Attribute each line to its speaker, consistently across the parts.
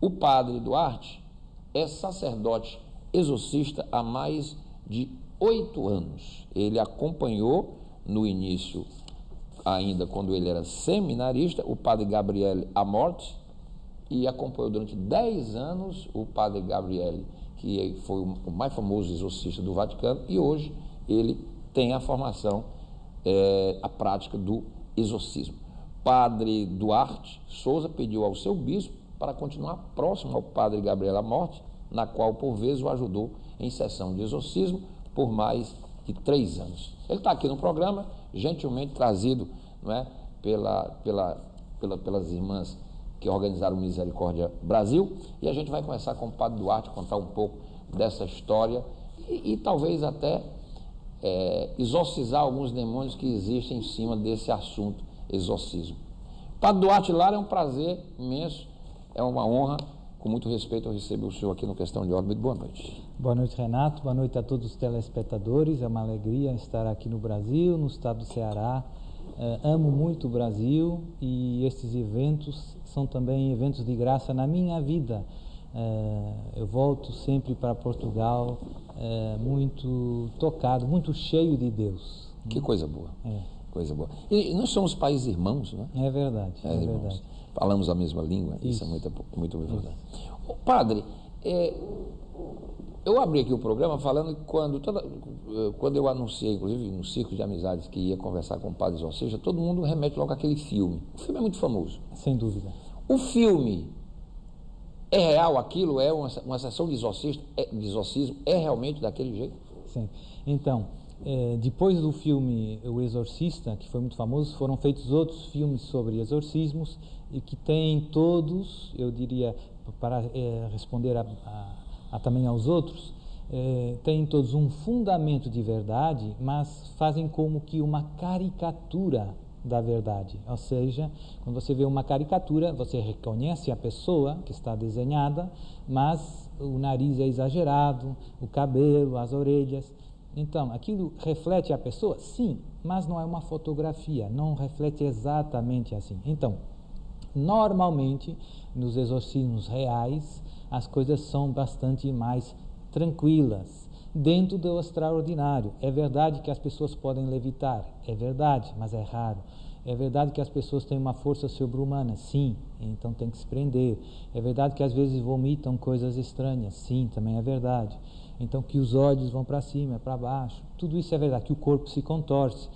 Speaker 1: O padre Duarte é sacerdote exorcista há mais de 8 anos. Ele acompanhou no início, ainda quando ele era seminarista, o padre Gabriele Amorth, e acompanhou durante 10 anos o padre Gabriele, que foi o mais famoso exorcista do Vaticano, e hoje ele tem a formação, a prática do exorcismo. Padre Duarte Souza pediu ao seu bispo para continuar próximo ao padre Gabriele Amorth, na qual por vezes o ajudou em sessão de exorcismo por mais de 3 anos. Ele está aqui no programa, gentilmente trazido, não é, pelas irmãs que organizaram o Misericórdia Brasil, e a gente vai começar com o padre Duarte, contar um pouco dessa história e talvez até exorcizar alguns demônios que existem em cima desse assunto, exorcismo. Padre Duarte Lara, é um prazer imenso, é uma honra, com muito respeito eu recebo o senhor aqui no Questão de Ordem. Muito boa noite.
Speaker 2: Boa noite, Renato, boa noite a todos os telespectadores, é uma alegria estar aqui no Brasil, no estado do Ceará. Amo muito o Brasil e estes eventos são também eventos de graça na minha vida. Eu volto sempre para Portugal muito tocado, muito cheio de Deus.
Speaker 1: Que coisa boa, coisa boa. E nós somos países irmãos, não é?
Speaker 2: É verdade, é verdade.
Speaker 1: Falamos a mesma língua, isso é muito verdade. Padre, eu abri aqui o programa falando que quando eu anunciei, inclusive no Círculo de Amizades, que ia conversar com o padre exorcista, todo mundo remete logo àquele filme. O filme é muito famoso.
Speaker 2: Sem dúvida.
Speaker 1: O filme é real aquilo? É uma sessão de exorcismo? É realmente daquele jeito?
Speaker 2: Sim. Então, depois do filme O Exorcista, que foi muito famoso, foram feitos outros filmes sobre exorcismos e que têm todos, eu diria, para responder também aos outros, têm todos um fundamento de verdade, mas fazem como que uma caricatura da verdade. Ou seja, quando você vê uma caricatura, você reconhece a pessoa que está desenhada, mas o nariz é exagerado, o cabelo, as orelhas. Então, aquilo reflete a pessoa? Sim, mas não é uma fotografia, não reflete exatamente assim. Então, normalmente, nos exorcismos reais, as coisas são bastante mais tranquilas, dentro do extraordinário. É verdade que as pessoas podem levitar, é verdade, mas é raro. É verdade que as pessoas têm uma força sobre-humana, sim, então tem que se prender. É verdade que às vezes vomitam coisas estranhas, sim, também é verdade. Então que os olhos vão para cima, para baixo, tudo isso é verdade, que o corpo se contorce,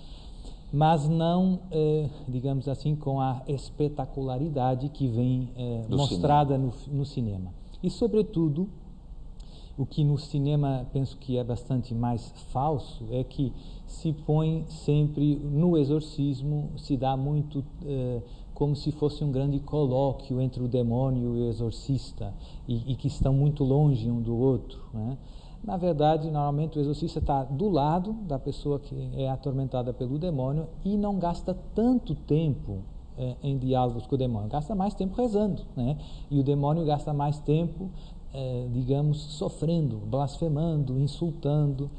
Speaker 2: mas não, digamos assim, com a espetacularidade que vem mostrada no cinema. E, sobretudo, o que no cinema penso que é bastante mais falso é que se põe sempre no exorcismo, se dá muito como se fosse um grande colóquio entre o demônio e o exorcista e que estão muito longe um do outro, né? Na verdade, normalmente o exorcista está do lado da pessoa que é atormentada pelo demônio e não gasta tanto tempo em diálogos com o demônio, gasta mais tempo rezando, né? E o demônio gasta mais tempo, digamos, sofrendo, blasfemando, insultando.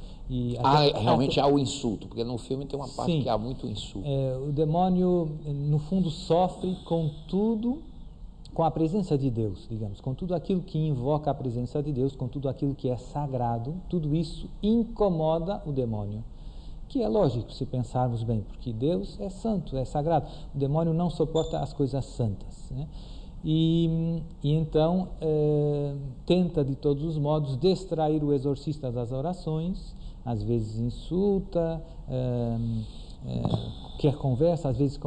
Speaker 1: Realmente há o insulto, porque no filme tem uma parte que há muito insulto.
Speaker 2: O demônio, no fundo, sofre com tudo, com a presença de Deus, digamos, com tudo aquilo que invoca a presença de Deus, com tudo aquilo que é sagrado, tudo isso incomoda o demônio. Que é lógico, se pensarmos bem, porque Deus é santo, é sagrado. O demônio não suporta as coisas santas, né? E então tenta de todos os modos distrair o exorcista das orações, às vezes insulta, quer conversa, às vezes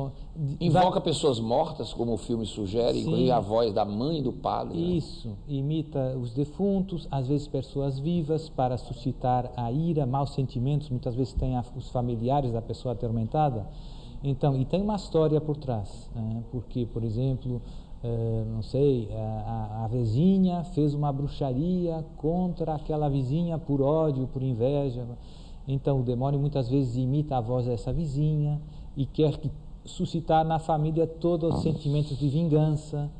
Speaker 1: invoca pessoas mortas, como o filme sugere, inclusive a voz da mãe do padre.
Speaker 2: Isso, né? Imita os defuntos, às vezes pessoas vivas, para suscitar a ira, maus sentimentos, muitas vezes tem os familiares da pessoa atormentada. Então, e tem uma história por trás, né? Porque, por exemplo, não sei, a vizinha fez uma bruxaria contra aquela vizinha por ódio, por inveja. Então o demônio muitas vezes imita a voz dessa vizinha e quer suscitar na família todos os sentimentos de vingança.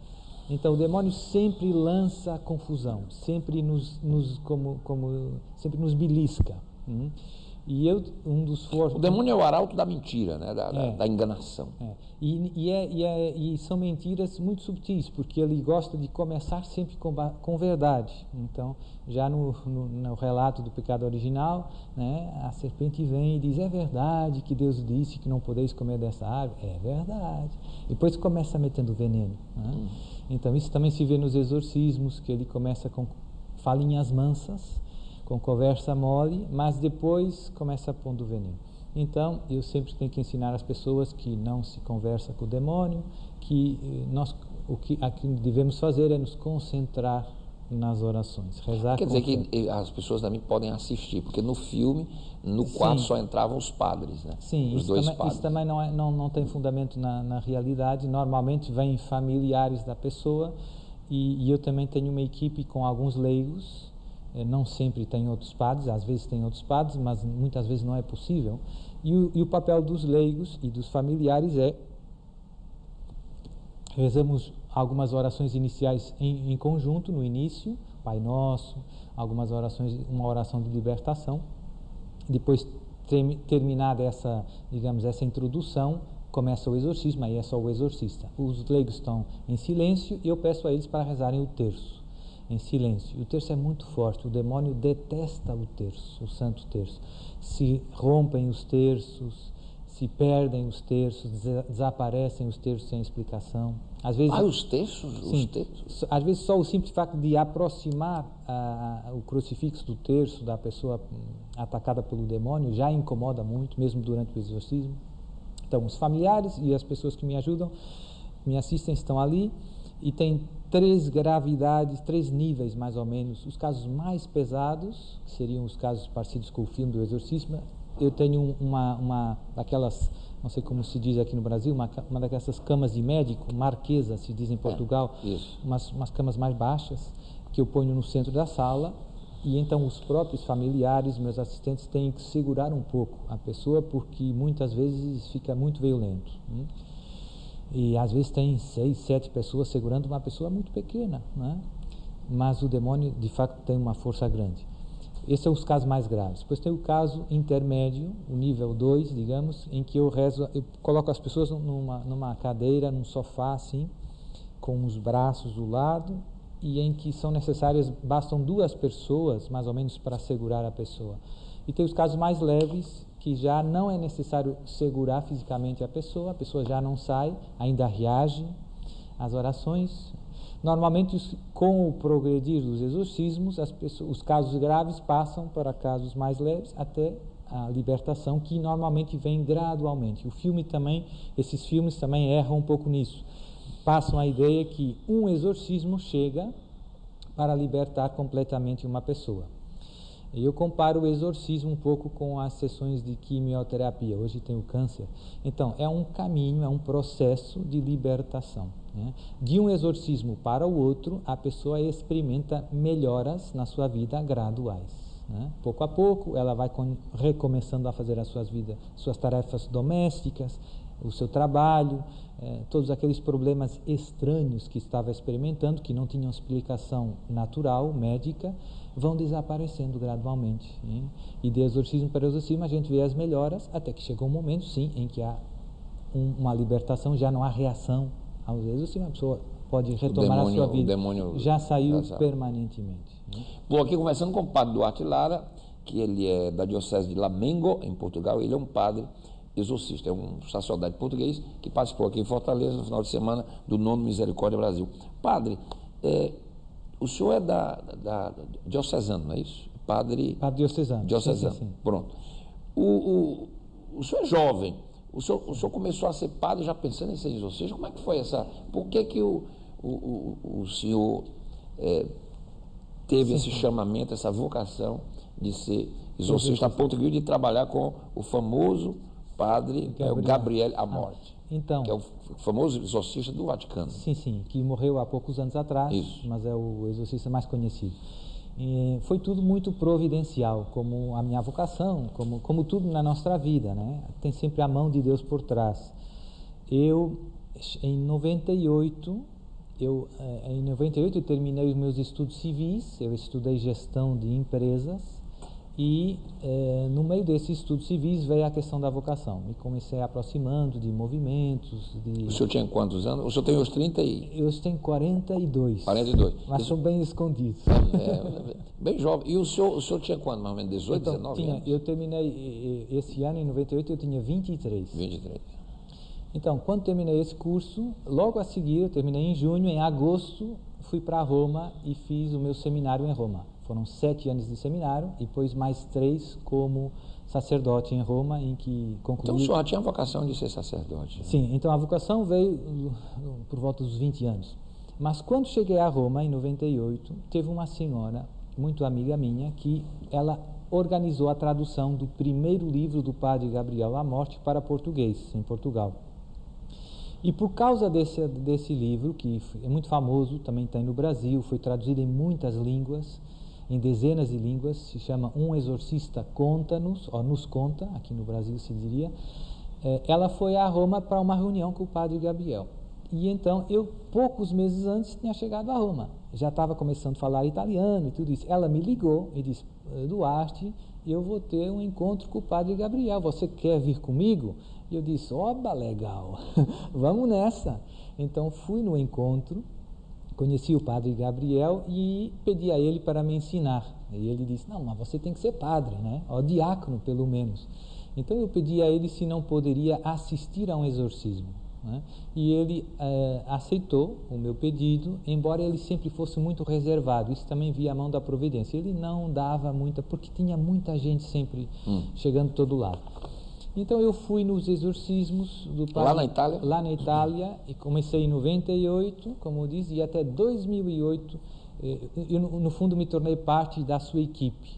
Speaker 2: Então o demônio sempre lança confusão, sempre sempre nos belisca. E um dos fortes...
Speaker 1: O demônio é o arauto da mentira, né? Da enganação.
Speaker 2: E são mentiras muito subtis, porque ele gosta de começar sempre com verdade. Então, já no relato do pecado original, né, a serpente vem e diz: é verdade que Deus disse que não podeis comer dessa árvore? É verdade. E depois começa metendo veneno. Né? Então, isso também se vê nos exorcismos, que ele começa com falinhas mansas, com conversa mole, mas depois começa pondo veneno. Então, eu sempre tenho que ensinar as pessoas que não se conversa com o demônio, que o que devemos fazer é nos concentrar nas orações, rezar.
Speaker 1: Quer dizer que as pessoas também podem assistir, porque no filme, no quarto só entravam os padres, né?
Speaker 2: Sim,
Speaker 1: os dois padres.
Speaker 2: Isso também não tem fundamento na realidade. Normalmente vêm familiares da pessoa e eu também tenho uma equipe com alguns leigos. Não sempre tem outros padres, às vezes tem outros padres, mas muitas vezes não é possível. E o papel dos leigos e dos familiares rezamos algumas orações iniciais em conjunto, no início, Pai Nosso, algumas orações, uma oração de libertação. Depois, terminada essa introdução, começa o exorcismo, aí é só o exorcista. Os leigos estão em silêncio e eu peço a eles para rezarem o terço em silêncio. E o terço é muito forte, o demônio detesta o terço, o santo terço. Se rompem os terços, se perdem os terços, desaparecem os terços sem explicação. Às vezes,
Speaker 1: os terços?
Speaker 2: Sim,
Speaker 1: os terços?
Speaker 2: Às vezes só o simples facto de aproximar o crucifixo do terço da pessoa atacada pelo demônio já incomoda muito, mesmo durante o exorcismo. Então, os familiares e as pessoas que me ajudam, me assistem, estão ali e tem 3 gravidades, 3 níveis mais ou menos. Os casos mais pesados, que seriam os casos parecidos com o filme do exorcismo, eu tenho uma daquelas, não sei como se diz aqui no Brasil, uma daquelas camas de médico, marquesa se diz em Portugal, umas camas mais baixas, que eu ponho no centro da sala, e então os próprios familiares, meus assistentes, têm que segurar um pouco a pessoa, porque muitas vezes fica muito violento. E às vezes tem 6, 7 pessoas segurando uma pessoa muito pequena, né? Mas o demônio de fato tem uma força grande. Esses são os casos mais graves. Depois tem o caso intermédio, o nível 2, digamos, em que eu coloco as pessoas numa cadeira, num sofá assim, com os braços do lado, e em que são necessárias, bastam 2 pessoas mais ou menos para segurar a pessoa. E tem os casos mais leves, que já não é necessário segurar fisicamente a pessoa já não sai, ainda reage às orações. Normalmente, com o progredir dos exorcismos, os casos graves passam para casos mais leves até a libertação, que normalmente vem gradualmente. Esses filmes também erram um pouco nisso. Passam a ideia que um exorcismo chega para libertar completamente uma pessoa. Eu comparo o exorcismo um pouco com as sessões de quimioterapia. Hoje tem o câncer. Então, é um caminho, é um processo de libertação, né? De um exorcismo para o outro, a pessoa experimenta melhoras na sua vida graduais, né? Pouco a pouco, ela vai recomeçando a fazer suas tarefas domésticas, o seu trabalho, todos aqueles problemas estranhos que estava experimentando, que não tinham explicação natural, médica, vão desaparecendo gradualmente, né? E de exorcismo para exorcismo a gente vê as melhoras, até que chega um momento, sim, em que há uma libertação, já não há reação aos exorcismos, a pessoa pode retomar a sua vida, já saiu permanentemente, né?
Speaker 1: Bom, aqui conversando com o padre Duarte Lara, que ele é da diocese de Lamengo, em Portugal. Ele é um padre exorcista, é um sacerdote português que participou aqui em Fortaleza no final de semana do 9º Misericórdia Brasil. Padre, o senhor é da diocesano, não é isso? Padre
Speaker 2: diocesano.
Speaker 1: Sim. Pronto. O senhor é jovem, o senhor começou a ser padre já pensando em ser exorcista. Como é que foi essa? Por que o senhor teve esse chamamento, essa vocação de ser exorcista a ponto de trabalhar com o famoso padre Gabriel Amorth,
Speaker 2: então,
Speaker 1: que é o famoso exorcista do Vaticano?
Speaker 2: Sim, que morreu há poucos anos atrás, mas é o exorcista mais conhecido. E foi tudo muito providencial, como a minha vocação, como tudo na nossa vida, né? Tem sempre a mão de Deus por trás. Em 98, eu terminei os meus estudos civis, eu estudei gestão de empresas E no meio desses estudos civis veio a questão da vocação. E comecei aproximando de movimentos.
Speaker 1: O senhor tinha quantos anos? O senhor tem os 30
Speaker 2: Eu tenho 42.
Speaker 1: 42.
Speaker 2: Mas são bem escondidos.
Speaker 1: Bem jovem. E o senhor tinha quanto, mais ou menos? 18,
Speaker 2: então,
Speaker 1: 19 anos?
Speaker 2: Eu terminei esse ano, em 98, eu tinha 23.
Speaker 1: 23.
Speaker 2: Então, quando terminei esse curso, logo a seguir, eu terminei em junho, em agosto, fui para Roma e fiz o meu seminário em Roma. Foram 7 anos de seminário e depois mais 3 como sacerdote em Roma, em que concluí...
Speaker 1: Então o senhor tinha a vocação de ser sacerdote? Né?
Speaker 2: Sim, então a vocação veio por volta dos 20 anos. Mas quando cheguei a Roma, em 98, teve uma senhora, muito amiga minha, que ela organizou a tradução do primeiro livro do padre Gabriel La Morte para português, em Portugal. E por causa desse livro, que é muito famoso, também tem no Brasil, foi traduzido em muitas línguas, em dezenas de línguas, se chama Um Exorcista Conta-nos, ou Nos Conta, aqui no Brasil se diria. Ela foi a Roma para uma reunião com o padre Gabriel. E então, eu, poucos meses antes, tinha chegado a Roma. Já estava começando a falar italiano e tudo isso. Ela me ligou e disse, Duarte, eu vou ter um encontro com o padre Gabriel, você quer vir comigo? E eu disse, oba, legal, vamos nessa. Então, fui no encontro, conheci o padre Gabriel e pedi a ele para me ensinar. E ele disse, não, mas você tem que ser padre, né? Ou diácono, pelo menos. Então, eu pedi a ele se não poderia assistir a um exorcismo. Né? E ele aceitou o meu pedido, embora ele sempre fosse muito reservado. Isso também via a mão da providência. Ele não dava muita, porque tinha muita gente sempre chegando de todo lado. Então eu fui nos exorcismos do padre,
Speaker 1: lá na Itália?
Speaker 2: Lá na Itália, e comecei em 98, como eu disse, e até 2008 eu no fundo me tornei parte da sua equipe.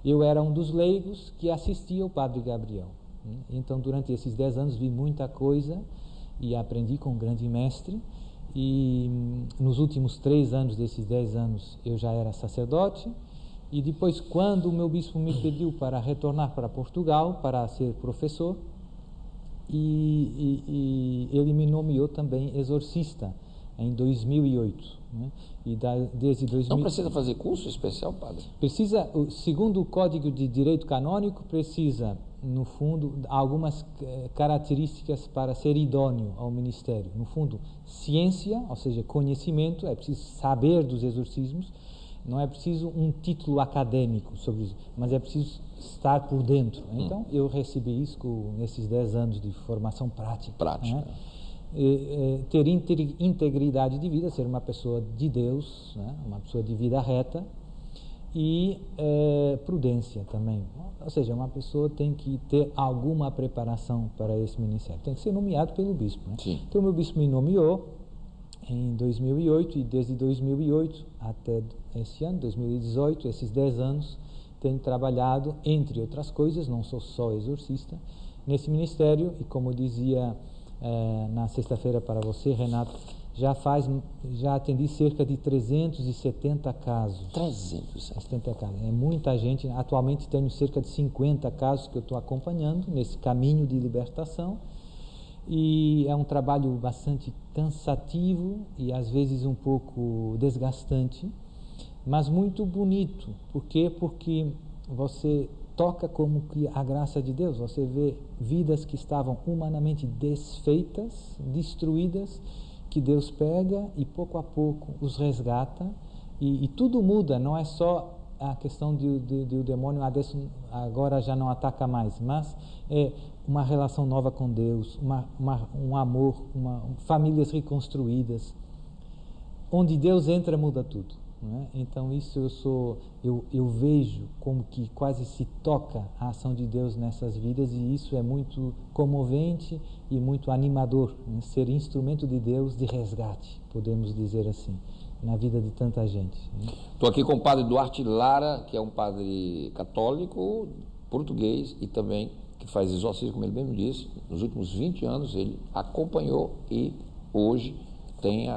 Speaker 2: Eu era um dos leigos que assistia ao padre Gabriel. Então durante esses 10 anos vi muita coisa e aprendi com um grande mestre, e nos últimos 3 anos desses 10 anos eu já era sacerdote. E depois, quando o meu bispo me pediu para retornar para Portugal, para ser professor, e ele me nomeou também exorcista em 2008. Né? E desde 2000...
Speaker 1: Não precisa fazer curso especial, padre?
Speaker 2: Precisa, segundo o Código de Direito Canônico, precisa, no fundo, algumas características para ser idôneo ao ministério. No fundo, ciência, ou seja, conhecimento, é preciso saber dos exorcismos. Não é preciso um título acadêmico sobre isso, mas é preciso estar por dentro. Então, eu recebi isso nesses 10 anos de formação prática. Né? Ter integridade de vida, ser uma pessoa de Deus, né? Uma pessoa de vida reta, e prudência também. Ou seja, uma pessoa tem que ter alguma preparação para esse ministério. Tem que ser nomeado pelo bispo. Né? Então, o meu bispo me nomeou em 2008, e desde 2008 até esse ano, 2018, esses 10 anos, tenho trabalhado, entre outras coisas, não sou só exorcista, nesse ministério, e como dizia na sexta-feira para você, Renato, já atendi cerca de 370 casos. 370 casos, é muita gente. Atualmente tenho cerca de 50 casos que eu estou acompanhando nesse caminho de libertação. E é um trabalho bastante cansativo e às vezes um pouco desgastante, mas muito bonito. Por quê? Porque você toca como que a graça de Deus. Você vê vidas que estavam humanamente desfeitas, destruídas, que Deus pega e pouco a pouco os resgata, e tudo muda. Não é só a questão de o demônio agora já não ataca mais, mas é uma relação nova com Deus, um amor, famílias reconstruídas. Onde Deus entra, muda tudo. Não é? Então isso eu vejo como que quase se toca a ação de Deus nessas vidas, e isso é muito comovente e muito animador, né? Ser instrumento de Deus de resgate, podemos dizer assim, na vida de tanta gente.
Speaker 1: Estou aqui com o padre Duarte Lara, que é um padre católico, português, e também que faz exorcismo, como ele mesmo disse. Nos últimos 20 anos ele acompanhou e hoje tem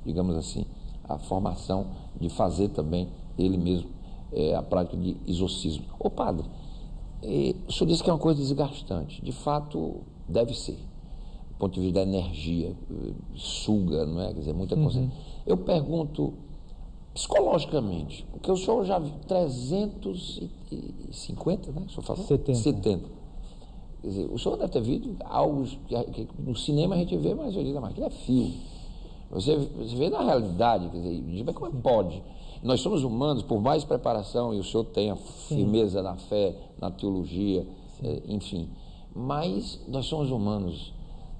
Speaker 1: digamos assim, a formação de fazer também ele mesmo a prática de exorcismo. Ô padre, o senhor disse que é uma coisa desgastante. De fato, deve ser. Do ponto de vista da energia, suga, não é? Quer dizer, muita coisa. Eu pergunto, psicologicamente, porque o senhor já viu 350, né? O senhor falou?
Speaker 2: 70.
Speaker 1: Quer dizer, o senhor deve ter visto algo que no cinema a gente vê, mas eu digo, mas aquilo é filme. Você vê na realidade, quer dizer, mas como é que pode? Nós somos humanos, por mais preparação, e o senhor tem a firmeza na fé, na teologia, enfim, mas nós somos humanos.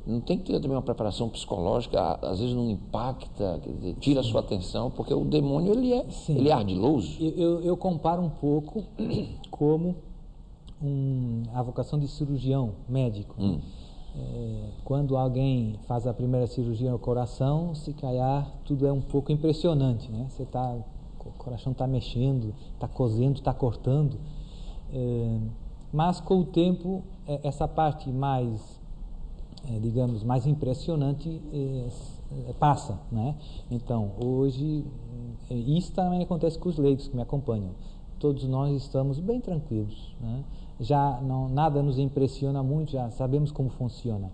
Speaker 1: Não tem que ter também uma preparação psicológica, às vezes não impacta, quer dizer, tira a sua atenção, porque o demônio ele é ardiloso.
Speaker 2: Eu comparo um pouco como a vocação de cirurgião médico. Quando alguém faz a primeira cirurgia no coração, se calhar tudo é um pouco impressionante, né? O coração está mexendo, está cozendo, está cortando, mas com o tempo essa parte mais digamos, mais impressionante passa, né? Então, hoje, isso também acontece com os leigos que me acompanham. Todos nós estamos bem tranquilos, né? Já nada nos impressiona muito, já sabemos como funciona.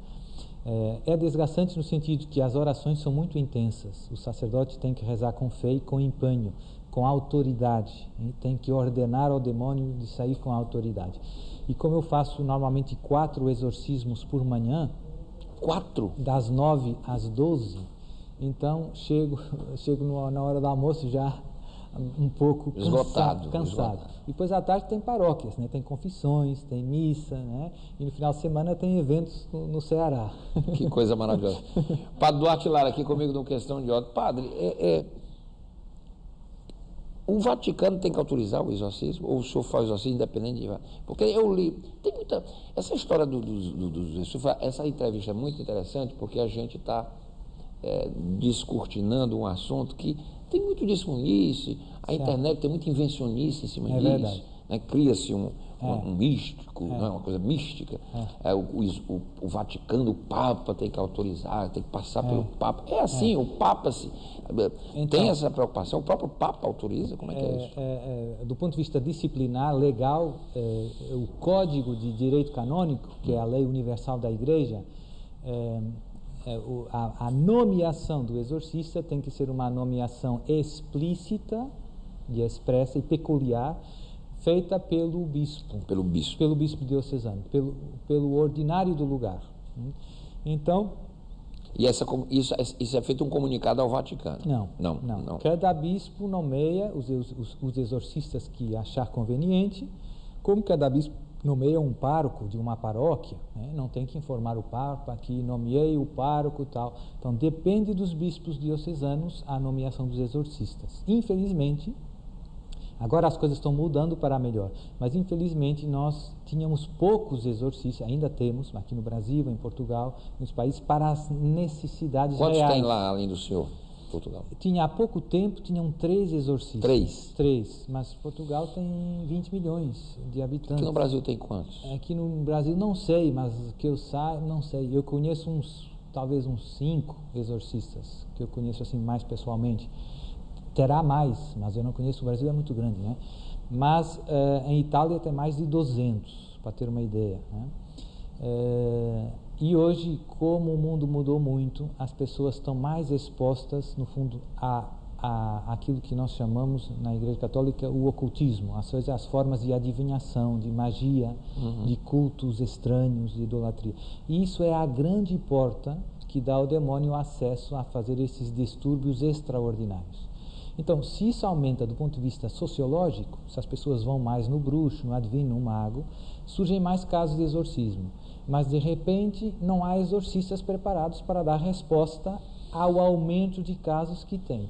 Speaker 2: É desgastante no sentido que as orações são muito intensas. O sacerdote tem que rezar com fé e com empenho, com autoridade. Tem que ordenar ao demônio de sair com autoridade. E como eu faço normalmente 4 exorcismos por manhã,
Speaker 1: 4?
Speaker 2: Das 9 às 12, então chego na hora do almoço já um pouco cansado. E depois à tarde tem paróquias, né? Tem confissões, tem missa, né? E no final de semana tem eventos no Ceará.
Speaker 1: Que coisa maravilhosa. Padre Duarte Lara aqui comigo numa questão de ordem. Padre, o Vaticano tem que autorizar o exorcismo? Ou o senhor faz o exorcismo independente de... Porque eu li... Tem muita... Essa história essa entrevista é muito interessante, porque a gente está descortinando um assunto que tem muito disso, a internet tem muita invencionice em cima disso.
Speaker 2: Verdade.
Speaker 1: Né? Cria-se um místico, né? Uma coisa mística. O Vaticano, o Papa tem que autorizar, tem que passar pelo Papa. É assim, o Papa tem essa preocupação, o próprio Papa autoriza, como é que é isso?
Speaker 2: Do ponto de vista disciplinar, legal, o Código de Direito Canônico, que é a lei universal da Igreja, a nomeação do exorcista tem que ser uma nomeação explícita, e expressa e peculiar, feita pelo bispo.
Speaker 1: Pelo bispo.
Speaker 2: Pelo bispo diocesano, pelo ordinário do lugar. Então...
Speaker 1: E isso é feito um comunicado ao Vaticano?
Speaker 2: Não. Cada bispo nomeia os exorcistas que achar conveniente, como cada bispo nomeia um pároco de uma paróquia, né? Não tem que informar o Papa que nomeei o pároco e tal. Então, depende dos bispos diocesanos a nomeação dos exorcistas. Infelizmente, agora as coisas estão mudando para melhor, mas infelizmente nós tínhamos poucos exorcistas, ainda temos, aqui no Brasil, em Portugal, nos países, para as necessidades
Speaker 1: reais. Quantos tem lá, além do senhor, Portugal?
Speaker 2: Há pouco tempo, tinham 3 exorcistas.
Speaker 1: 3?
Speaker 2: Mas Portugal tem 20 milhões de habitantes.
Speaker 1: Aqui no Brasil tem quantos?
Speaker 2: Aqui no Brasil não sei, mas que eu saiba, não sei. Eu conheço talvez uns 5 exorcistas, que eu conheço assim mais pessoalmente. Terá mais, mas eu não conheço, o Brasil é muito grande, né? Mas em Itália tem mais de 200, para ter uma ideia, né? E hoje, como o mundo mudou muito, as pessoas estão mais expostas, no fundo, a aquilo que nós chamamos na Igreja Católica o ocultismo, as formas de adivinhação, de magia, de cultos estranhos, de idolatria. E isso é a grande porta que dá ao demônio acesso a fazer esses distúrbios extraordinários. Então, se isso aumenta do ponto de vista sociológico, se as pessoas vão mais no bruxo, no adivinho, no mago, surgem mais casos de exorcismo. Mas, de repente, não há exorcistas preparados para dar resposta ao aumento de casos que tem.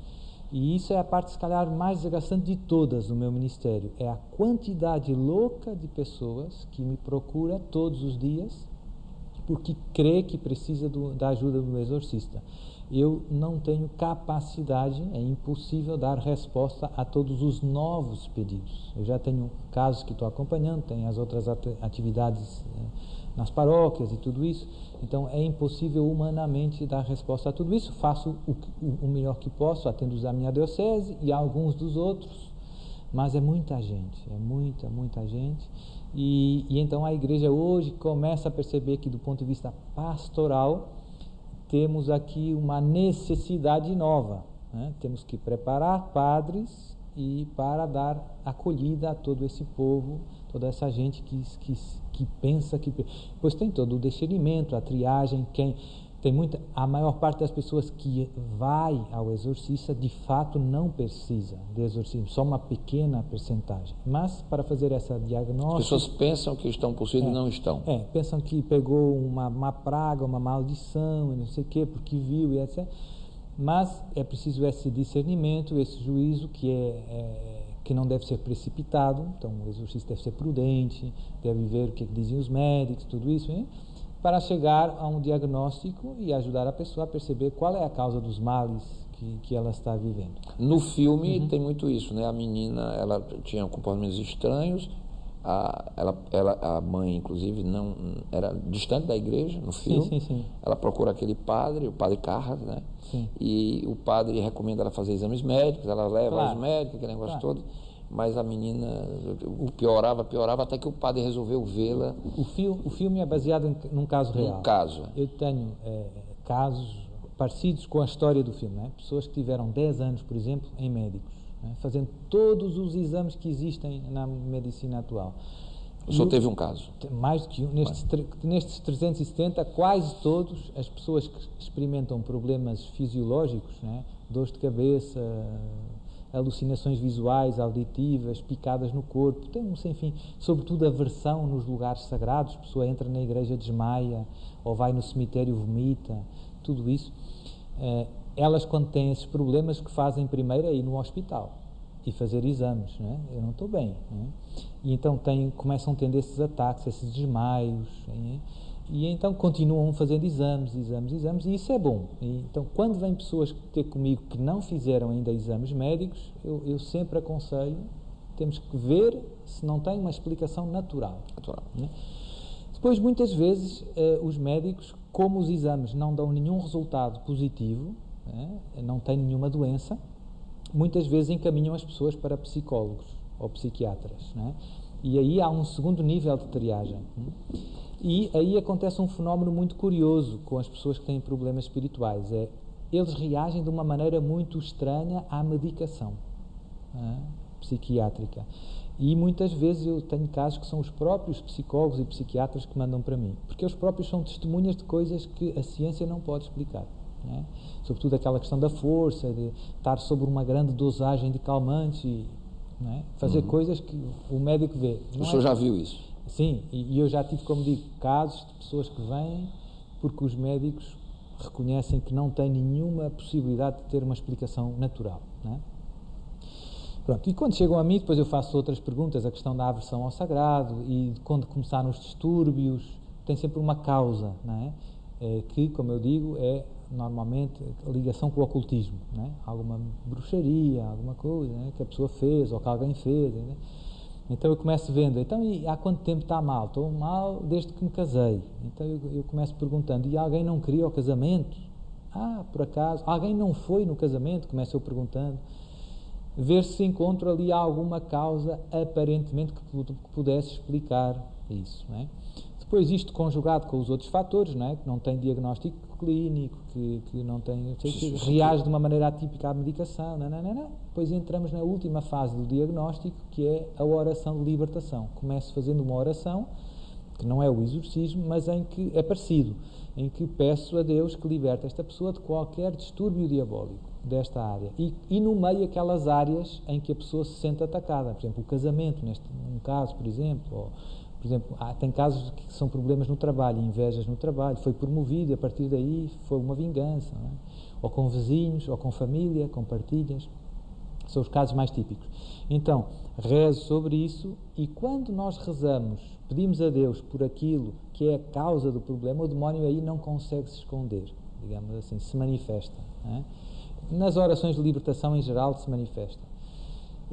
Speaker 2: E isso é a parte, se calhar, mais desgastante de todas no meu ministério. É a quantidade louca de pessoas que me procura todos os dias porque crê que precisa da ajuda do exorcista. Eu não tenho capacidade, é impossível dar resposta a todos os novos pedidos. Eu já tenho casos que estou acompanhando, tenho as outras atividades nas paróquias e tudo isso, então é impossível humanamente dar resposta a tudo isso. Faço o melhor que posso, atendo os da minha diocese e alguns dos outros, mas é muita gente, muita gente, e então a igreja hoje começa a perceber que do ponto de vista pastoral temos aqui uma necessidade nova, né? Temos que preparar padres e para dar acolhida a todo esse povo, toda essa gente que pensa que... Pois tem todo o discernimento, a triagem, a maior parte das pessoas que vai ao exorcista de fato não precisa de exorcismo, só uma pequena percentagem. Mas para fazer essa diagnóstico...
Speaker 1: As pessoas pensam que estão possuídas e não estão.
Speaker 2: Pensam que pegou uma praga, uma maldição, não sei o quê, porque viu e etc. Mas é preciso esse discernimento, esse juízo que não deve ser precipitado. Então o exorcista deve ser prudente, deve ver o que dizem os médicos, tudo isso, hein? Para chegar a um diagnóstico e ajudar a pessoa a perceber qual é a causa dos males que ela está vivendo.
Speaker 1: No filme tem muito isso, né? A menina, ela tinha comportamentos estranhos, a mãe, inclusive, não era distante da igreja no filme.
Speaker 2: Sim.
Speaker 1: Ela procura aquele padre, o padre Carras, né?
Speaker 2: Sim.
Speaker 1: E o padre recomenda ela fazer exames médicos, ela leva aos médicos, aquele negócio todo. Mas a menina piorava, até que o padre resolveu vê-la.
Speaker 2: O filme é baseado num caso real.
Speaker 1: Um caso.
Speaker 2: Eu tenho casos parecidos com a história do filme, né? Pessoas que tiveram 10 anos, por exemplo, em médicos, né? Fazendo todos os exames que existem na medicina atual.
Speaker 1: O senhor teve um caso?
Speaker 2: Mais do que um. Nestes 370, quase todos as pessoas que experimentam problemas fisiológicos, né? Dores de cabeça, alucinações visuais, auditivas, picadas no corpo, tem sem fim, sobretudo aversão nos lugares sagrados, a pessoa entra na igreja, desmaia, ou vai no cemitério, vomita, tudo isso. Elas, quando têm esses problemas, o que fazem primeiro é ir no hospital e fazer exames, não é? Eu não estou bem, não é? E então começam a ter esses ataques, esses desmaios, e então continuam fazendo exames, e isso é bom. E então, quando vêm pessoas ter comigo que não fizeram ainda exames médicos, eu sempre aconselho, temos que ver se não tem uma explicação natural. Né? Depois, muitas vezes, os médicos, como os exames não dão nenhum resultado positivo, né? Não têm nenhuma doença, muitas vezes encaminham as pessoas para psicólogos ou psiquiatras, né? E aí há um segundo nível de triagem. E aí acontece um fenómeno muito curioso com as pessoas que têm problemas espirituais. Eles reagem de uma maneira muito estranha à medicação psiquiátrica. E muitas vezes eu tenho casos que são os próprios psicólogos e psiquiatras que mandam para mim, porque eles próprios são testemunhas de coisas que a ciência não pode explicar. Né? Sobretudo aquela questão da força, de estar sobre uma grande dosagem de calmantes e fazer coisas que o médico vê.
Speaker 1: O senhor já viu isso?
Speaker 2: Sim, e eu já tive, como digo, casos de pessoas que vêm porque os médicos reconhecem que não têm nenhuma possibilidade de ter uma explicação natural. Né? Pronto, e quando chegam a mim, depois eu faço outras perguntas, a questão da aversão ao sagrado, e quando começaram os distúrbios, tem sempre uma causa, não é? Que, como eu digo, é normalmente a ligação com o ocultismo, né? Alguma bruxaria, alguma coisa, né? Que a pessoa fez ou que alguém fez, né? Então eu começo vendo, e há quanto tempo está mal? Estou mal desde que me casei. Então eu começo perguntando, e alguém não queria o casamento? Por acaso, alguém não foi no casamento? Começo eu perguntando. Ver se encontro ali alguma causa aparentemente que pudesse explicar isso, não é? Depois isto conjugado com os outros fatores, não é? Que não tem diagnóstico clínico, que não tem, que reage de uma maneira atípica à medicação, depois entramos na última fase do diagnóstico, que é a oração de libertação. Começo fazendo uma oração, que não é o exorcismo, mas em que é parecido, em que peço a Deus que liberte esta pessoa de qualquer distúrbio diabólico desta área, e nomeio aquelas áreas em que a pessoa se sente atacada, por exemplo, o casamento, num caso, por exemplo, tem casos que são problemas no trabalho, invejas no trabalho, foi promovido e a partir daí foi uma vingança, não é? Ou com vizinhos, ou com família, com partilhas, são os casos mais típicos. Então, rezo sobre isso, e quando nós rezamos, pedimos a Deus por aquilo que é a causa do problema, o demónio aí não consegue se esconder, digamos assim, se manifesta, não é? Nas orações de libertação em geral se manifesta.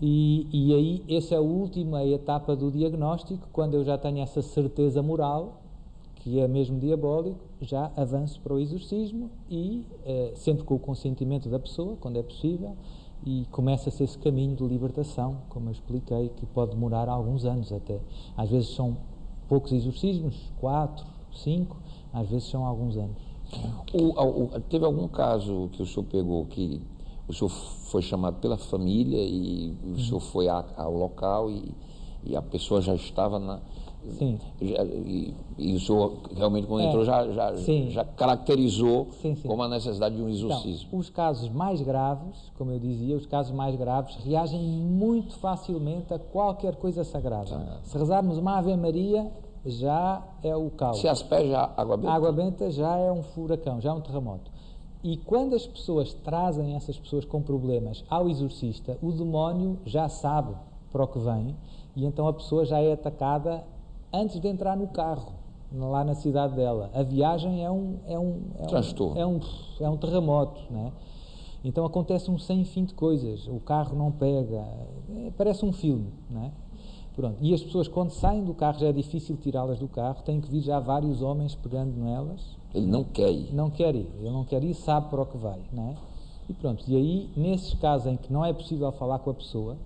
Speaker 2: E aí, essa é a última etapa do diagnóstico, quando eu já tenho essa certeza moral, que é mesmo diabólico, já avanço para o exorcismo e, sempre com o consentimento da pessoa, quando é possível, e começa-se esse caminho de libertação, como eu expliquei, que pode demorar alguns anos até. Às vezes são poucos exorcismos, 4, 5, às vezes são alguns anos.
Speaker 1: Teve algum caso que o senhor pegou que o senhor foi chamado pela família e o senhor foi ao local e a pessoa já estava na...
Speaker 2: Sim.
Speaker 1: E o senhor realmente, quando entrou, já caracterizou como a necessidade de um exorcismo.
Speaker 2: Então, os casos mais graves, como eu dizia, os casos mais graves reagem muito facilmente a qualquer coisa sagrada. Se rezarmos uma Ave Maria, já é o caos.
Speaker 1: Se asperja água benta?
Speaker 2: A água benta já é um furacão, já é um terremoto. E quando as pessoas trazem essas pessoas com problemas ao exorcista, o demónio já sabe para o que vem e então a pessoa já é atacada antes de entrar no carro, lá na cidade dela. A viagem é um
Speaker 1: transtorno.
Speaker 2: É um terremoto, né? Então acontece um sem fim de coisas. O carro não pega, parece um filme, né? Pronto. E as pessoas, quando saem do carro, já é difícil tirá-las do carro, tem que vir já vários homens pegando nelas.
Speaker 1: Ele não quer ir.
Speaker 2: Não quer ir. Ele não quer ir, sabe para o que vai, né? E pronto. E aí, nesses casos em que não é possível falar com a pessoa,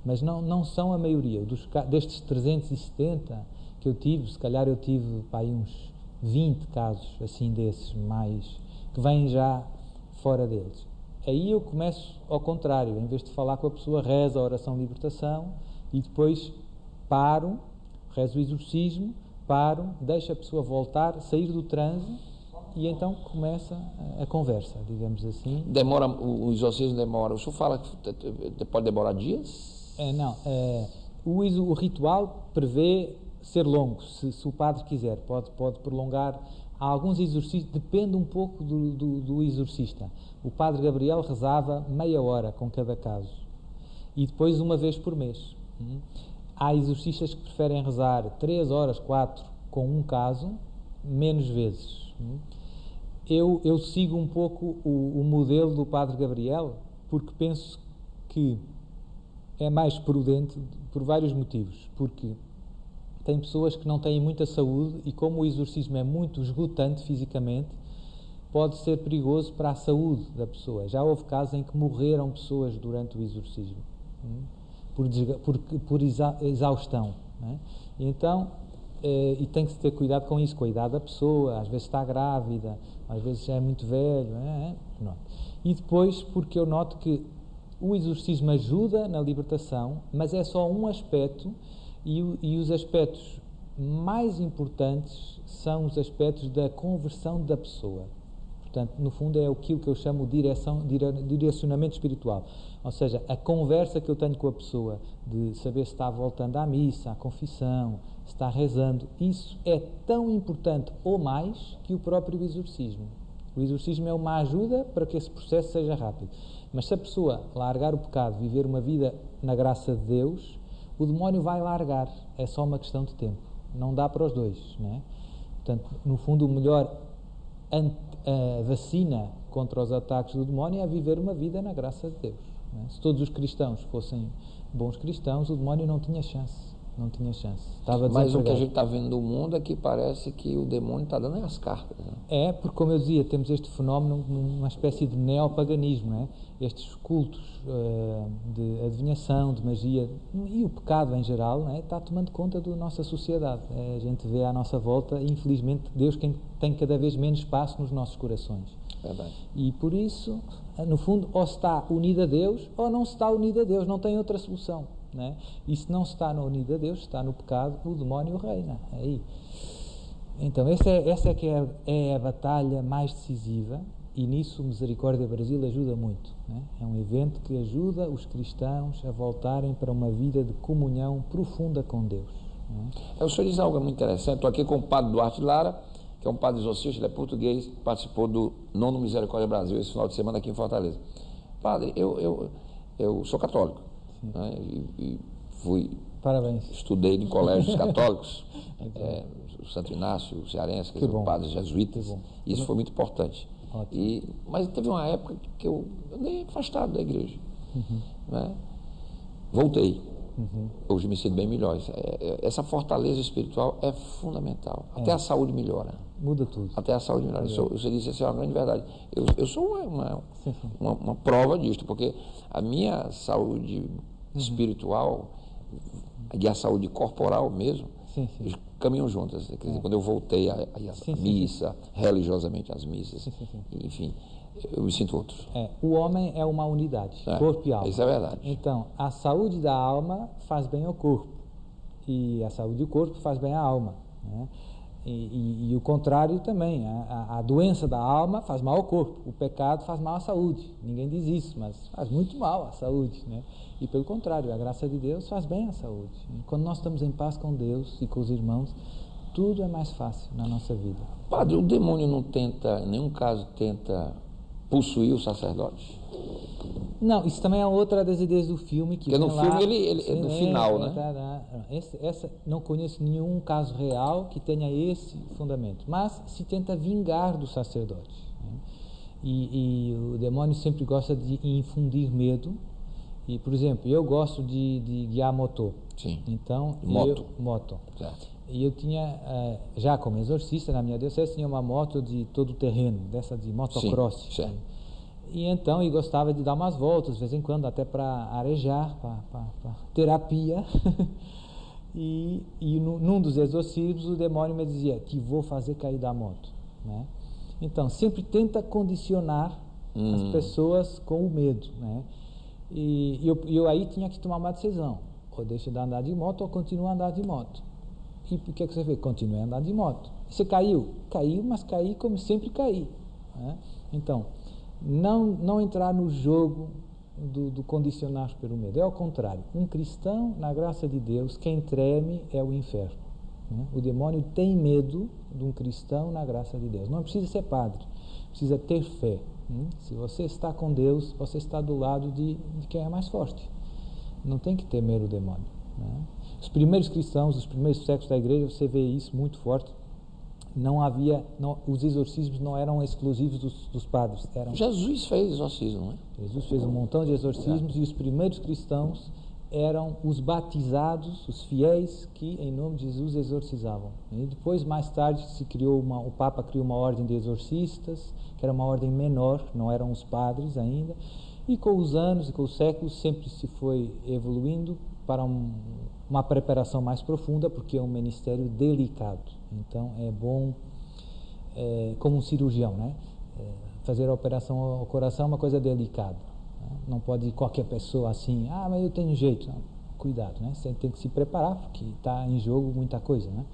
Speaker 2: mas não são a maioria, destes 370 que eu tive, se calhar eu tive aí uns 20 casos assim desses, mais, que vêm já fora deles. Aí eu começo ao contrário, em vez de falar com a pessoa, rezo a oração de libertação e depois paro, rezo o exorcismo, paro, deixo a pessoa voltar, sair do transe e então começa a conversa, digamos assim.
Speaker 1: O exorcismo demora, o senhor fala que pode demorar dias?
Speaker 2: O ritual prevê ser longo, se o padre quiser, pode prolongar. Há alguns exorcistas, depende um pouco do exorcista. O padre Gabriel rezava meia hora com cada caso e depois uma vez por mês. Há exorcistas que preferem rezar 3 horas, 4 com um caso, menos vezes. Eu sigo um pouco o modelo do padre Gabriel porque penso que é mais prudente por vários motivos, porque tem pessoas que não têm muita saúde e como o exorcismo é muito esgotante fisicamente, pode ser perigoso para a saúde da pessoa. Já houve casos em que morreram pessoas durante o exorcismo, por exaustão, né? E então, e tem que se ter cuidado com isso, com a idade da pessoa, às vezes está grávida, às vezes já é muito velho, não. E depois, porque eu noto que o exorcismo ajuda na libertação, mas é só um aspecto. E os aspectos mais importantes são os aspectos da conversão da pessoa. Portanto, no fundo é aquilo que eu chamo de direcionamento espiritual. Ou seja, a conversa que eu tenho com a pessoa, de saber se está voltando à missa, à confissão, se está rezando, isso é tão importante ou mais que o próprio exorcismo. O exorcismo é uma ajuda para que esse processo seja rápido. Mas se a pessoa largar o pecado, viver uma vida na graça de Deus, o demónio vai largar, é só uma questão de tempo, não dá para os dois, né? Portanto, no fundo, o melhor vacina contra os ataques do demónio é viver uma vida na graça de Deus, né? Se todos os cristãos fossem bons cristãos, o demónio não tinha chance.
Speaker 1: Mas o que a gente está vendo no mundo é que parece que o demônio está dando as cartas, né?
Speaker 2: Porque, como eu dizia, temos este fenómeno, uma espécie de neopaganismo, né? Estes cultos de adivinhação, de magia e o pecado em geral, né? Está tomando conta da nossa sociedade. A gente vê à nossa volta e, infelizmente, Deus tem cada vez menos espaço nos nossos corações.
Speaker 1: Verdade.
Speaker 2: E por isso, no fundo, ou se está unido a Deus ou não se está unido a Deus, não tem outra solução, né? E se não se está unido a Deus, está no pecado, o demónio reina. Aí. Então, essa é que é a batalha mais decisiva e nisso o Misericórdia Brasil ajuda muito, né? É um evento que ajuda os cristãos a voltarem para uma vida de comunhão profunda com Deus, né?
Speaker 1: O senhor diz algo muito interessante. Estou aqui com o padre Duarte Lara, que é um padre exorcista, ele é português, participou do 9º Misericórdia Brasil esse final de semana aqui em Fortaleza. Padre, eu sou católico, né? E
Speaker 2: Parabéns.
Speaker 1: Estudei em colégios católicos, o Santo Inácio, o Cearense, que são padres jesuítas, e isso foi muito importante. Mas teve uma época que eu andei afastado da igreja, né? Voltei. Hoje me sinto bem melhor. Essa fortaleza espiritual é fundamental. Até a saúde melhora.
Speaker 2: Muda tudo.
Speaker 1: Até a saúde melhora. Você disse assim, é uma grande verdade. Eu sou uma prova disto, porque a minha saúde espiritual e a saúde corporal mesmo caminham juntas. Quer dizer, quando eu voltei à missa, religiosamente às missas, enfim, eu me sinto outro.
Speaker 2: O homem é uma unidade, corpo e alma.
Speaker 1: Isso é verdade.
Speaker 2: Então, a saúde da alma faz bem ao corpo, e a saúde do corpo faz bem à alma, né? E o contrário também, a doença da alma faz mal ao corpo, o pecado faz mal à saúde. Ninguém diz isso, mas faz muito mal à saúde, né? E pelo contrário, a graça de Deus faz bem à saúde. Quando nós estamos em paz com Deus e com os irmãos, tudo é mais fácil na nossa vida.
Speaker 1: Padre, o demônio não tenta, em nenhum caso, tenta possuir o sacerdote?
Speaker 2: Não, isso também é outra das ideias do filme. Porque
Speaker 1: no filme ele é do final, né?
Speaker 2: Não conheço nenhum caso real que tenha esse fundamento, mas se tenta vingar do sacerdote, né? E o demônio sempre gosta de infundir medo. E, por exemplo, eu gosto de guiar motor.
Speaker 1: Sim.
Speaker 2: Então, moto.
Speaker 1: Certo.
Speaker 2: E eu tinha, já como exorcista na minha diocese, tinha uma moto de todo terreno, dessa de motocross.
Speaker 1: Sim, certo.
Speaker 2: E então, eu gostava de dar umas voltas, de vez em quando, até para arejar, para terapia. e num dos exorcismos, o demônio me dizia que vou fazer cair da moto, né? Então, sempre tenta condicionar as pessoas com o medo, né? E eu aí tinha que tomar uma decisão: ou deixa de andar de moto ou continua a andar de moto. E por que você fez? Continuei a andar de moto. Você caiu? Caiu, mas caí como sempre caí, né? Então, não entrar no jogo do condicionar pelo medo. É ao contrário. Um cristão, na graça de Deus, quem treme é o inferno, né? O demônio tem medo de um cristão na graça de Deus. Não precisa ser padre, precisa ter fé. Se você está com Deus, você está do lado de quem é mais forte. Não tem que temer o demônio, né? Os primeiros cristãos, os primeiros séculos da igreja, você vê isso muito forte. Os exorcismos não eram exclusivos dos padres.
Speaker 1: Jesus fez exorcismo, não é?
Speaker 2: Jesus fez um montão de exorcismos, e os primeiros cristãos eram os batizados, os fiéis que em nome de Jesus exorcizavam. E depois, mais tarde, o Papa criou uma ordem de exorcistas, que era uma ordem menor, não eram os padres ainda, e com os anos e com os séculos sempre se foi evoluindo para uma preparação mais profunda, porque é um ministério delicado. Então é bom, como um cirurgião, né? Fazer a operação ao coração é uma coisa delicada, né? Não pode qualquer pessoa assim, mas eu tenho jeito. Não, cuidado, né? Você tem que se preparar, porque está em jogo muita coisa, né?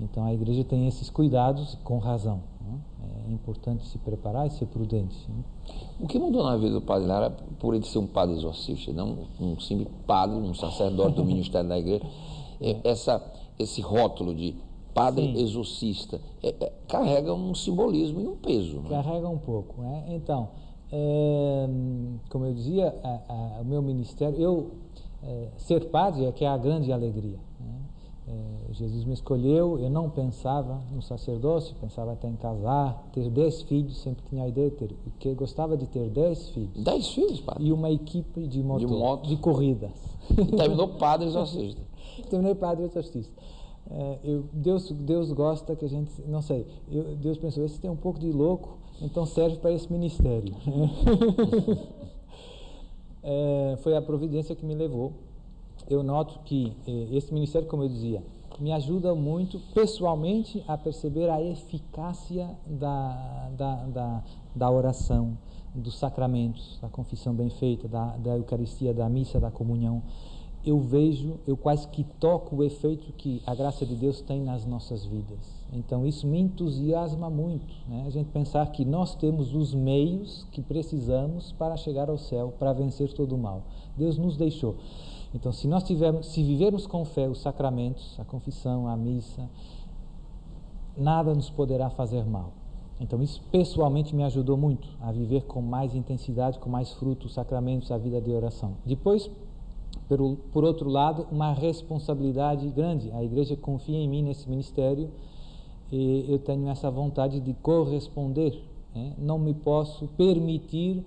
Speaker 2: Então a igreja tem esses cuidados com razão, né? É importante se preparar e ser prudente, né?
Speaker 1: O que mudou na vida do padre Lara, por ele ser um padre exorcista, não um simples padre, um sacerdote do ministério da igreja, esse rótulo de padre exorcista carrega um simbolismo e um peso, né?
Speaker 2: Carrega um pouco, né? Então, como eu dizia, o meu ministério, ser padre é que é a grande alegria, né? Jesus me escolheu, eu não pensava no sacerdócio, pensava até em casar, ter 10 filhos, sempre tinha a ideia de ter, porque eu gostava de ter 10 filhos.
Speaker 1: 10 filhos, padre?
Speaker 2: E uma equipe de corridas.
Speaker 1: E terminou padre exorcista.
Speaker 2: Terminei padre exorcista. Deus gosta que a gente, não sei, Deus pensou, esse tem um pouco de louco, então serve para esse ministério. Foi a providência que me levou. Eu noto que esse ministério, como eu dizia, me ajuda muito pessoalmente a perceber a eficácia da oração, dos sacramentos, da confissão bem feita, da Eucaristia, da missa, da comunhão. Eu quase que toco o efeito que a graça de Deus tem nas nossas vidas. Então isso me entusiasma muito, né? A gente pensar que nós temos os meios que precisamos para chegar ao céu, para vencer todo o mal. Deus nos deixou. Então, se vivermos com fé os sacramentos, a confissão, a missa, nada nos poderá fazer mal. Então, isso pessoalmente me ajudou muito a viver com mais intensidade, com mais fruto, os sacramentos, a vida de oração. Depois, por outro lado, uma responsabilidade grande. A igreja confia em mim nesse ministério e eu tenho essa vontade de corresponder, né? Não me posso permitir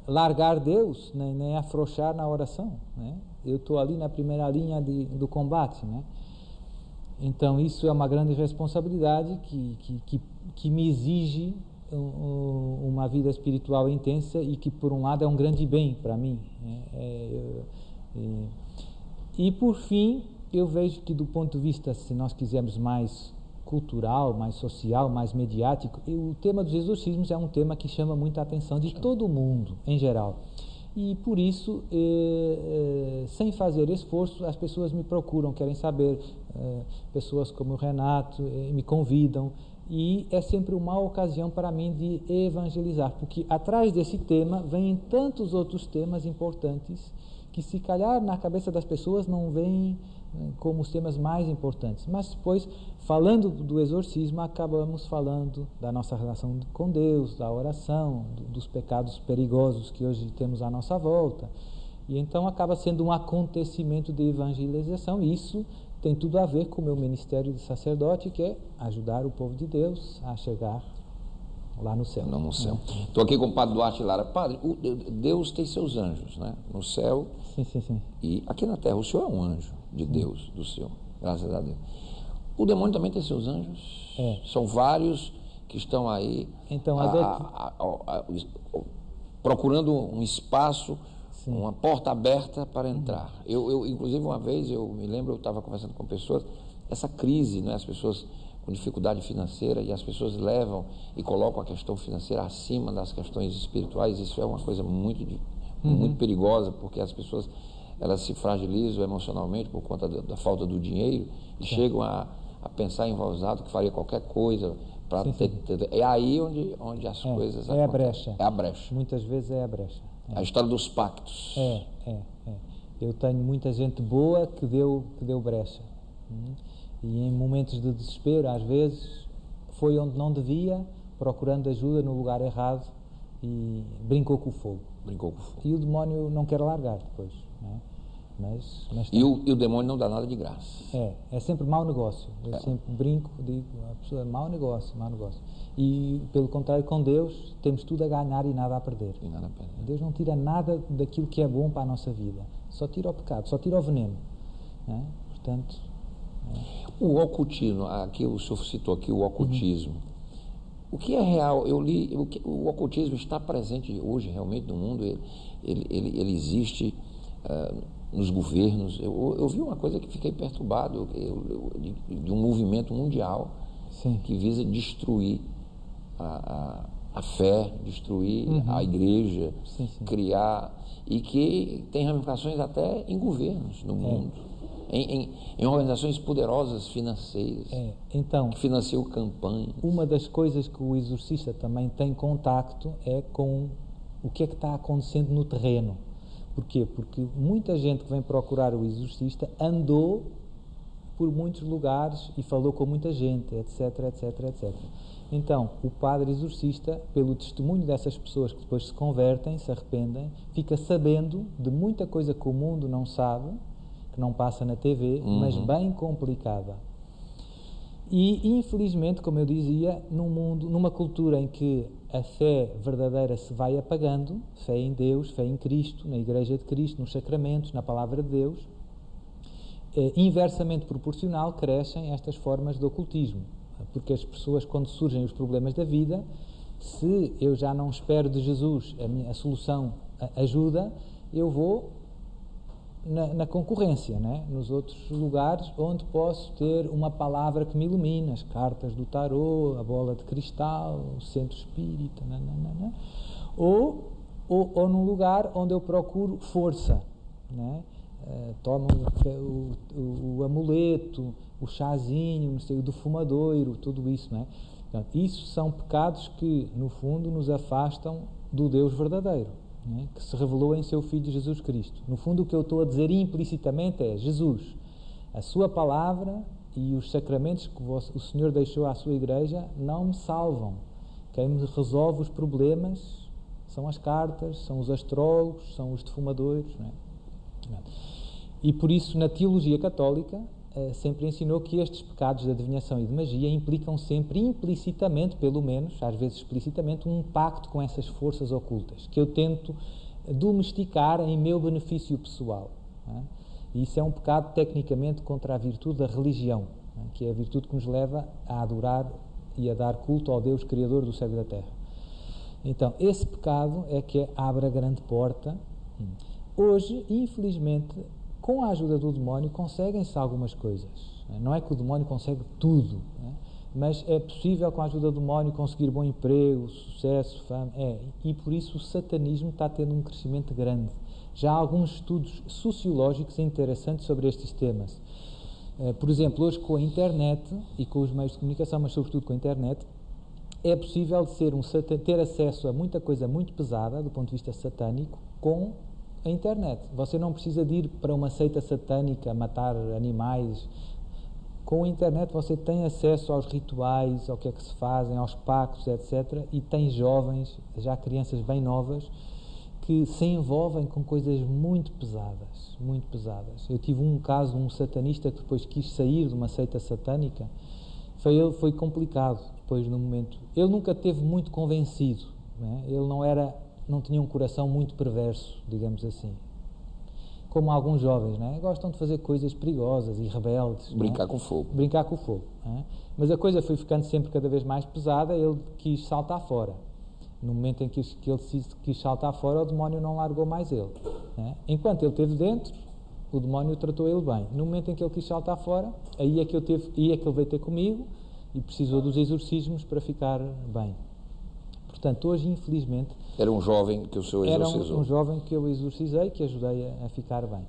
Speaker 2: largar Deus, nem afrouxar na oração, né? Eu estou ali na primeira linha do combate, né? Então isso é uma grande responsabilidade que me exige uma vida espiritual intensa e que por um lado é um grande bem para mim, né? E por fim eu vejo que do ponto de vista, se nós quisermos mais cultural, mais social, mais mediático. E o tema dos exorcismos é um tema que chama muita atenção de todo o mundo, em geral. E por isso, sem fazer esforço, as pessoas me procuram, querem saber, pessoas como o Renato me convidam, e é sempre uma ocasião para mim de evangelizar, porque atrás desse tema vêm tantos outros temas importantes que, se calhar, na cabeça das pessoas não vêm como os temas mais importantes, mas depois, falando do exorcismo, acabamos falando da nossa relação com Deus, da oração, dos pecados perigosos que hoje temos à nossa volta, e então acaba sendo um acontecimento de evangelização. E isso tem tudo a ver com o meu ministério de sacerdote, que é ajudar o povo de Deus a chegar lá no céu.
Speaker 1: Não no céu. Estou aqui com o Padre Duarte Lara. Padre, Deus tem seus anjos, né? No céu.
Speaker 2: Sim.
Speaker 1: E aqui na terra, o senhor é um anjo de Deus, do Senhor, graças a Deus. O demônio também tem seus anjos. São vários que estão aí
Speaker 2: então,
Speaker 1: procurando um espaço, uma porta aberta para entrar. Eu inclusive, uma vez, eu me lembro, eu estava conversando com pessoas, essa crise, né, as pessoas com dificuldade financeira, e as pessoas levam e colocam a questão financeira acima das questões espirituais. Isso é uma coisa muito perigosa, porque as pessoas, elas se fragilizam emocionalmente por conta da falta do dinheiro e chegam a pensar em voz alta que faria qualquer coisa para ter. É aí onde as coisas
Speaker 2: acontecem. Brecha.
Speaker 1: É a brecha.
Speaker 2: Muitas vezes é a brecha.
Speaker 1: A história dos pactos.
Speaker 2: Eu tenho muita gente boa que deu brecha. E em momentos de desespero, às vezes, foi onde não devia, procurando ajuda no lugar errado, e brincou com o fogo. E o demónio não quer largar depois. Não é? Mas
Speaker 1: e o demônio não dá nada de graça.
Speaker 2: É sempre mau negócio. Eu sempre brinco, digo, a pessoa é mau negócio. E, pelo contrário, com Deus, temos tudo a ganhar e nada a perder. Deus não tira nada daquilo que é bom para a nossa vida. Só tira o pecado, só tira o veneno. Não é? Portanto...
Speaker 1: O ocultismo, aqui o senhor citou aqui o ocultismo. O que é real? Eu li, o ocultismo está presente hoje realmente no mundo, ele existe nos governos. Eu vi uma coisa que fiquei perturbado, de um movimento mundial que visa destruir a fé, destruir a igreja, criar, e que tem ramificações até em governos no mundo. Em organizações poderosas financeiras,
Speaker 2: então,
Speaker 1: que financiam campanhas.
Speaker 2: Uma das coisas que o exorcista também tem contacto é com o que é que está acontecendo no terreno. Porquê? Porque muita gente que vem procurar o exorcista andou por muitos lugares e falou com muita gente, etc. Então, o padre exorcista, pelo testemunho dessas pessoas que depois se convertem, se arrependem, fica sabendo de muita coisa que o mundo não sabe, que não passa na TV, mas bem complicada. E, infelizmente, como eu dizia, num mundo, numa cultura em que a fé verdadeira se vai apagando, fé em Deus, fé em Cristo, na Igreja de Cristo, nos sacramentos, na Palavra de Deus, inversamente proporcional crescem estas formas de ocultismo, porque as pessoas, quando surgem os problemas da vida, se eu já não espero de Jesus a solução, a ajuda, eu vou na concorrência, né? Nos outros lugares onde posso ter uma palavra que me ilumina, as cartas do tarô, a bola de cristal, o centro espírita, ou num lugar onde eu procuro força, né? Tomo o amuleto, o chazinho, não sei, o defumadoiro, tudo isso, né? Portanto, isso são pecados que, no fundo, nos afastam do Deus verdadeiro, né, que se revelou em seu Filho Jesus Cristo. No fundo, o que eu estou a dizer implicitamente é: Jesus, a sua palavra e os sacramentos que o Senhor deixou à sua Igreja não me salvam. Quem me resolve os problemas são as cartas, são os astrólogos, são os defumadores, né? E por isso, na teologia católica, sempre ensinou que estes pecados de adivinhação e de magia implicam sempre, implicitamente, pelo menos, às vezes explicitamente, um pacto com essas forças ocultas, que eu tento domesticar em meu benefício pessoal, né? E isso é um pecado, tecnicamente, contra a virtude da religião, né? Que é a virtude que nos leva a adorar e a dar culto ao Deus Criador do céu e da terra. Então, esse pecado é que abre a grande porta. Hoje, infelizmente, com a ajuda do demónio, conseguem-se algumas coisas. Não é que o demónio consegue tudo, né? Mas é possível, com a ajuda do demónio, conseguir bom emprego, sucesso, fama. E por isso o satanismo está tendo um crescimento grande. Já há alguns estudos sociológicos interessantes sobre estes temas. Por exemplo, hoje com a internet e com os meios de comunicação, mas sobretudo com a internet, é possível ter acesso a muita coisa muito pesada, do ponto de vista satânico, com a internet. Você não precisa de ir para uma seita satânica, matar animais. Com a internet você tem acesso aos rituais, ao que é que se fazem, aos pactos, etc. E tem jovens, já crianças bem novas, que se envolvem com coisas muito pesadas, muito pesadas. Eu tive um caso de um satanista que depois quis sair de uma seita satânica. Foi complicado, depois no momento. Ele nunca esteve muito convencido, né? Ele não tinha um coração muito perverso, digamos assim. Como alguns jovens, né? Gostam de fazer coisas perigosas e rebeldes.
Speaker 1: Brincar,
Speaker 2: né?
Speaker 1: com fogo.
Speaker 2: Brincar com fogo. Né? Mas a coisa foi ficando sempre cada vez mais pesada, ele quis saltar fora. No momento em que ele quis saltar fora, o demónio não largou mais ele. Né? Enquanto ele esteve dentro, o demónio tratou ele bem. No momento em que ele quis saltar fora, aí é que ele veio ter comigo e precisou dos exorcismos para ficar bem. Portanto, hoje, infelizmente...
Speaker 1: Era um jovem que o senhor exorcizou?
Speaker 2: Era um jovem que eu exorcizei, que ajudei a ficar bem.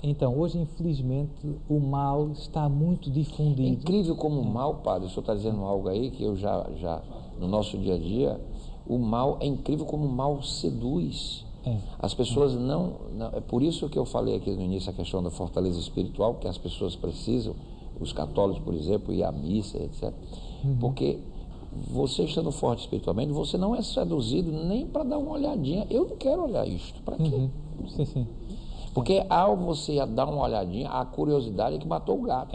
Speaker 2: Então, hoje, infelizmente, o mal está muito difundido.
Speaker 1: É incrível como o mal, padre, o senhor está dizendo algo aí que eu já no nosso dia a dia, o mal, é incrível como o mal seduz. As pessoas não... É por isso que eu falei aqui no início a questão da fortaleza espiritual, que as pessoas precisam, os católicos, por exemplo, ir à missa, etc. Porque você estando forte espiritualmente, você não é seduzido nem para dar uma olhadinha. Eu não quero olhar isto. Para quê?
Speaker 2: Sim.
Speaker 1: Porque ao você dar uma olhadinha, a curiosidade é que matou o gato.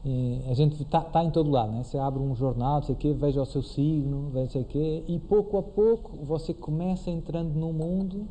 Speaker 2: E a gente está em todo lado, né? Você abre um jornal, não sei o quê, veja o seu signo, veja não sei o quê, e pouco a pouco você começa entrando num mundo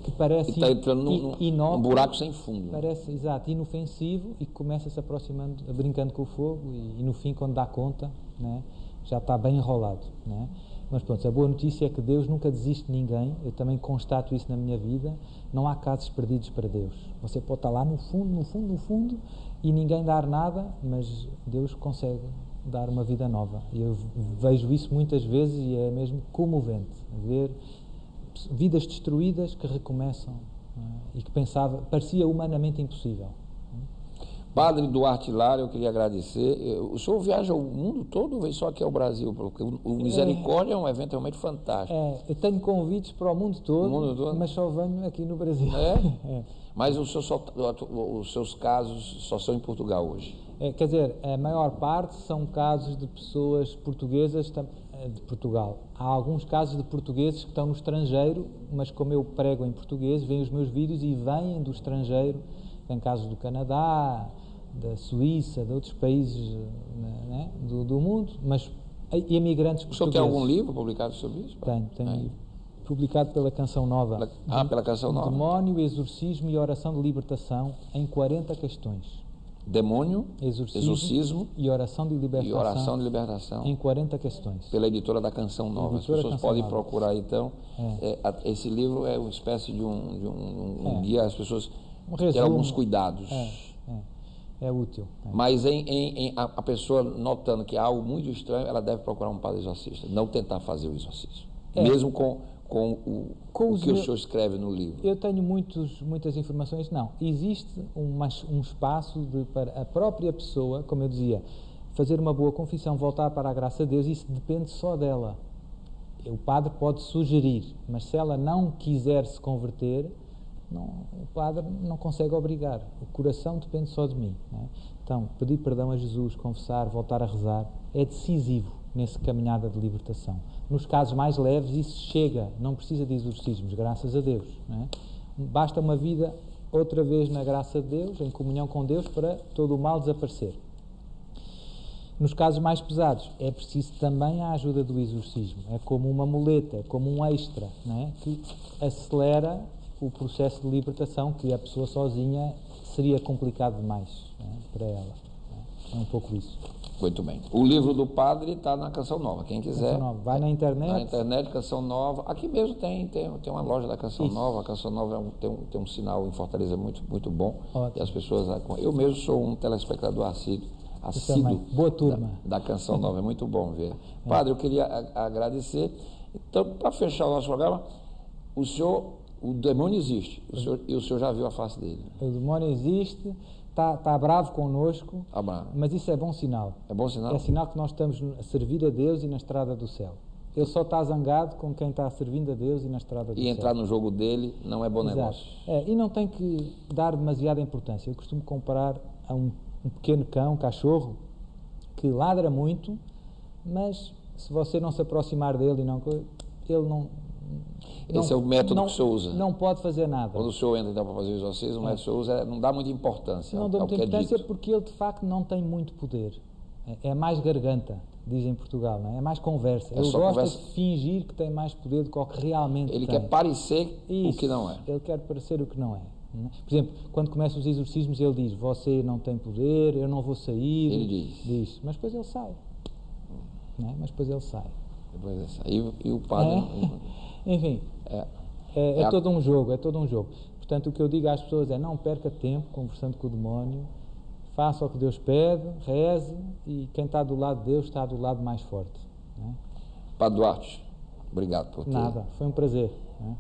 Speaker 2: que parece
Speaker 1: está entrando num buraco sem fundo.
Speaker 2: Parece, exato, inofensivo, e começa se aproximando, brincando com o fogo, e no fim, quando dá conta, né, já está bem enrolado, né? Mas pronto, a boa notícia é que Deus nunca desiste de ninguém. Eu também constato isso na minha vida. Não há casos perdidos para Deus. Você pode estar lá no fundo e ninguém dar nada, mas Deus consegue dar uma vida nova. E eu vejo isso muitas vezes e é mesmo comovente ver vidas destruídas que recomeçam, e que parecia humanamente impossível.
Speaker 1: Padre Duarte Lara, eu queria agradecer. O senhor viaja o mundo todo ou vem só aqui ao Brasil? Porque o Misericórdia é um evento realmente fantástico.
Speaker 2: Eu tenho convites para o mundo todo, mas só venho aqui no Brasil.
Speaker 1: Mas os seus casos só são em Portugal hoje?
Speaker 2: Quer dizer, a maior parte são casos de pessoas portuguesas de Portugal. Há alguns casos de portugueses que estão no estrangeiro, mas como eu prego em português, veem os meus vídeos e vêm do estrangeiro. Tem casos do Canadá, da Suíça, de outros países, né, do mundo, mas e imigrantes portugueses.
Speaker 1: O senhor tem algum livro publicado sobre isso?
Speaker 2: Tenho. Publicado pela Canção Nova.
Speaker 1: Pela Canção Nova.
Speaker 2: Demónio, Exorcismo e Oração de Libertação em 40 questões.
Speaker 1: Demônio, Exorcismo
Speaker 2: e Oração de Libertação. Em 40 questões.
Speaker 1: Pela editora da Canção Nova. As pessoas podem procurar, então. Esse livro é uma espécie de um guia, as pessoas ter alguns cuidados.
Speaker 2: É útil.
Speaker 1: Mas a pessoa notando que há algo muito estranho, ela deve procurar um padre exorcista, não tentar fazer o exorcismo. Mesmo com o que o senhor escreve no livro.
Speaker 2: Eu tenho muitas informações. Não, existe um espaço para a própria pessoa, como eu dizia, fazer uma boa confissão, voltar para a graça de Deus. Isso depende só dela. O padre pode sugerir, mas se ela não quiser se converter, o padre não consegue obrigar. O coração depende só de mim, né? Então, pedir perdão a Jesus, confessar, voltar a rezar, é decisivo nessa caminhada de libertação. Nos casos mais leves isso chega, não precisa de exorcismos, graças a Deus, né? Basta uma vida outra vez na graça de Deus, em comunhão com Deus, para todo o mal desaparecer. Nos casos mais pesados é preciso também a ajuda do exorcismo. É como uma muleta, é como um extra, né, que acelera o processo de libertação, que a pessoa sozinha seria complicado demais, né, para ela. É um pouco isso.
Speaker 1: Muito bem. O livro do padre está na Canção Nova. Quem quiser.
Speaker 2: Canção Nova. Vai na internet.
Speaker 1: Na internet, Canção Nova. Aqui mesmo tem uma loja da Canção
Speaker 2: Isso.
Speaker 1: Nova. A Canção Nova tem um sinal em Fortaleza muito, muito bom.
Speaker 2: Ótimo.
Speaker 1: E as pessoas. Eu mesmo sou um telespectador assíduo
Speaker 2: Boa turma.
Speaker 1: da Canção Nova. É muito bom ver. Padre, eu queria agradecer. Então, para fechar o nosso programa, o demônio existe. E o senhor já viu a face dele.
Speaker 2: O demônio existe. Está bravo connosco,
Speaker 1: Bravo.
Speaker 2: mas isso é bom sinal.
Speaker 1: É bom sinal?
Speaker 2: É sinal que nós estamos a servir a Deus e na estrada do céu. Ele só está zangado com quem está servindo a Deus e na estrada do céu.
Speaker 1: E entrar no jogo dele não é bom negócio.
Speaker 2: E não tem que dar demasiada importância. Eu costumo comparar a um pequeno cão, um cachorro, que ladra muito, mas se você não se aproximar dele, ele não...
Speaker 1: Esse é o método que o senhor usa.
Speaker 2: Não pode fazer nada.
Speaker 1: Quando o senhor entra então para fazer o exorcismo, o método que o senhor usa não dá muita importância.
Speaker 2: Não dá muita importância
Speaker 1: dito.
Speaker 2: porque ele de facto não tem muito poder. É mais garganta, dizem em Portugal, não é? É mais conversa. Ele gosta de fingir que tem mais poder do que o que realmente
Speaker 1: Ele
Speaker 2: tem.
Speaker 1: quer parecer o que não é.
Speaker 2: Ele quer parecer o que não é. Por exemplo, quando começam os exorcismos, ele diz: você não tem poder, eu não vou sair.
Speaker 1: Ele diz.
Speaker 2: Mas depois ele sai. Não é? Mas depois ele sai.
Speaker 1: E o padre...
Speaker 2: Enfim, é todo um jogo, Portanto, o que eu digo às pessoas é: não perca tempo conversando com o demónio, faça o que Deus pede, reze, e quem está do lado de Deus está do lado mais forte. Não é?
Speaker 1: Padre Duarte, obrigado por ter...
Speaker 2: Nada, foi um prazer.